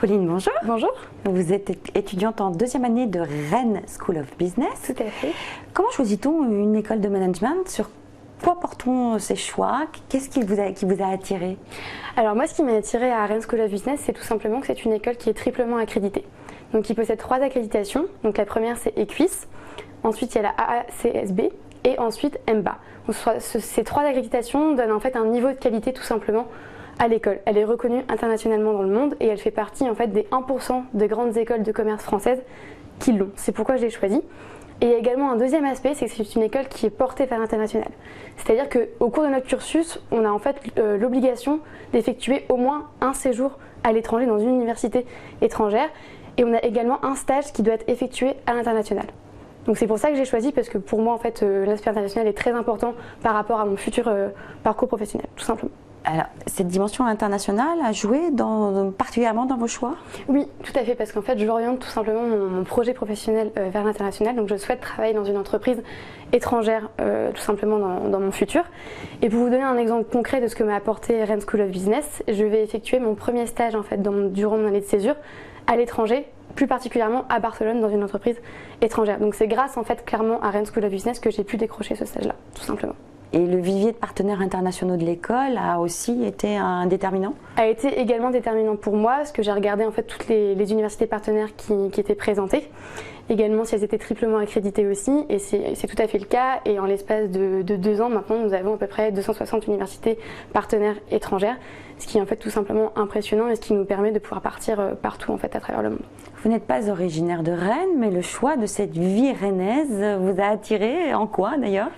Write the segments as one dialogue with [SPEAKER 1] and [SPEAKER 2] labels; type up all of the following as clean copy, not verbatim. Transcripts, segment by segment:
[SPEAKER 1] Pauline, bonjour.
[SPEAKER 2] Bonjour.
[SPEAKER 1] Vous êtes étudiante en deuxième année de Rennes School of Business.
[SPEAKER 2] Tout à fait.
[SPEAKER 1] Comment choisit-on une école de management? Sur quoi portons ces choix? Qu'est-ce qui vous a attiré?
[SPEAKER 2] Alors moi, ce qui m'a attiré à Rennes School of Business, c'est tout simplement que c'est une école qui est triplement accréditée. Donc qui possède 3 accréditations. Donc la première, c'est EQUIS. Ensuite, il y a la AACSB et ensuite EMBA. Donc, ces 3 accréditations donnent en fait un niveau de qualité tout simplement à l'école. Elle est reconnue internationalement dans le monde et elle fait partie en fait des 1% des grandes écoles de commerce françaises qui l'ont. C'est pourquoi je l'ai choisie. Et il y a également un deuxième aspect, c'est que c'est une école qui est portée vers l'international. C'est-à-dire qu'au cours de notre cursus, on a en fait l'obligation d'effectuer au moins un séjour à l'étranger dans une université étrangère et on a également un stage qui doit être effectué à l'international. Donc c'est pour ça que j'ai choisi, parce que pour moi en fait l'aspect international est très important par rapport à mon futur parcours professionnel, tout simplement.
[SPEAKER 1] Alors, cette dimension internationale a joué particulièrement dans vos choix?
[SPEAKER 2] Oui, tout à fait, parce qu'en fait, j'oriente tout simplement mon projet professionnel vers l'international. Donc, je souhaite travailler dans une entreprise étrangère, tout simplement dans mon futur. Et pour vous donner un exemple concret de ce que m'a apporté Rennes School of Business, je vais effectuer mon premier stage en fait durant mon année de césure à l'étranger, plus particulièrement à Barcelone, dans une entreprise étrangère. Donc, c'est grâce en fait clairement à Rennes School of Business que j'ai pu décrocher ce stage-là, tout simplement.
[SPEAKER 1] Et le vivier de partenaires internationaux de l'école a aussi été un déterminant?
[SPEAKER 2] A été également déterminant pour moi, parce que j'ai regardé en fait toutes les universités partenaires qui étaient présentées. Également si elles étaient triplement accréditées aussi, et c'est tout à fait le cas. Et en l'espace de 2 ans maintenant, nous avons à peu près 260 universités partenaires étrangères, ce qui est en fait tout simplement impressionnant et ce qui nous permet de pouvoir partir partout en fait à travers le monde.
[SPEAKER 1] Vous n'êtes pas originaire de Rennes, mais le choix de cette vie rennaise vous a attiré en quoi d'ailleurs?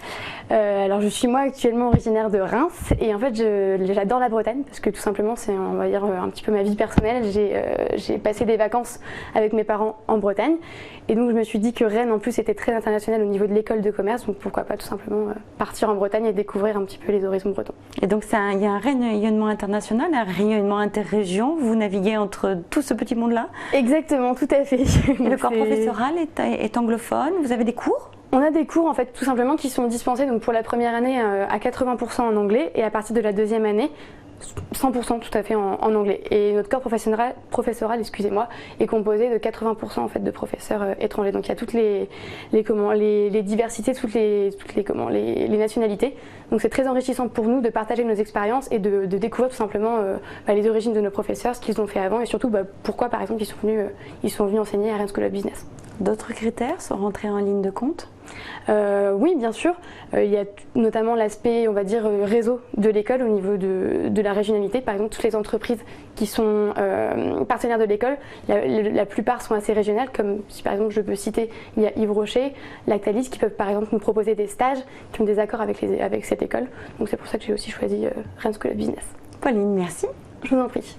[SPEAKER 2] Alors je suis moi actuellement originaire de Reims et en fait j'adore la Bretagne parce que tout simplement c'est on va dire un petit peu ma vie personnelle. J'ai passé des vacances avec mes parents en Bretagne et donc je me suis dit que Rennes en plus était très international au niveau de l'école de commerce, donc pourquoi pas tout simplement partir en Bretagne et découvrir un petit peu les horizons bretons.
[SPEAKER 1] Et donc il y a un rayonnement international, un rayonnement interrégion, vous naviguez entre tout ce petit monde-là?
[SPEAKER 2] Exactement, tout à fait.
[SPEAKER 1] Et le corps professoral est anglophone, vous avez des cours?
[SPEAKER 2] On a des cours en fait tout simplement qui sont dispensés donc pour la première année à 80% en anglais et à partir de la deuxième année 100% tout à fait en anglais. Et notre corps professoral excusez-moi, est composé de 80% en fait de professeurs étrangers. Donc il y a toutes les diversités, toutes les nationalités. Donc c'est très enrichissant pour nous de partager nos expériences et de découvrir tout simplement les origines de nos professeurs, ce qu'ils ont fait avant et surtout pourquoi par exemple ils sont venus enseigner à Rennes School of Business.
[SPEAKER 1] D'autres critères sont rentrés en ligne de compte?
[SPEAKER 2] Oui, bien sûr. Il y a notamment l'aspect, on va dire, réseau de l'école au niveau de la régionalité. Par exemple, toutes les entreprises qui sont partenaires de l'école, la plupart sont assez régionales, comme si par exemple je peux citer, il y a Yves Rocher, Lactalis, qui peuvent par exemple nous proposer des stages qui ont des accords avec cette école. Donc c'est pour ça que j'ai aussi choisi Rennes School of Business.
[SPEAKER 1] Pauline, merci.
[SPEAKER 2] Je vous en prie.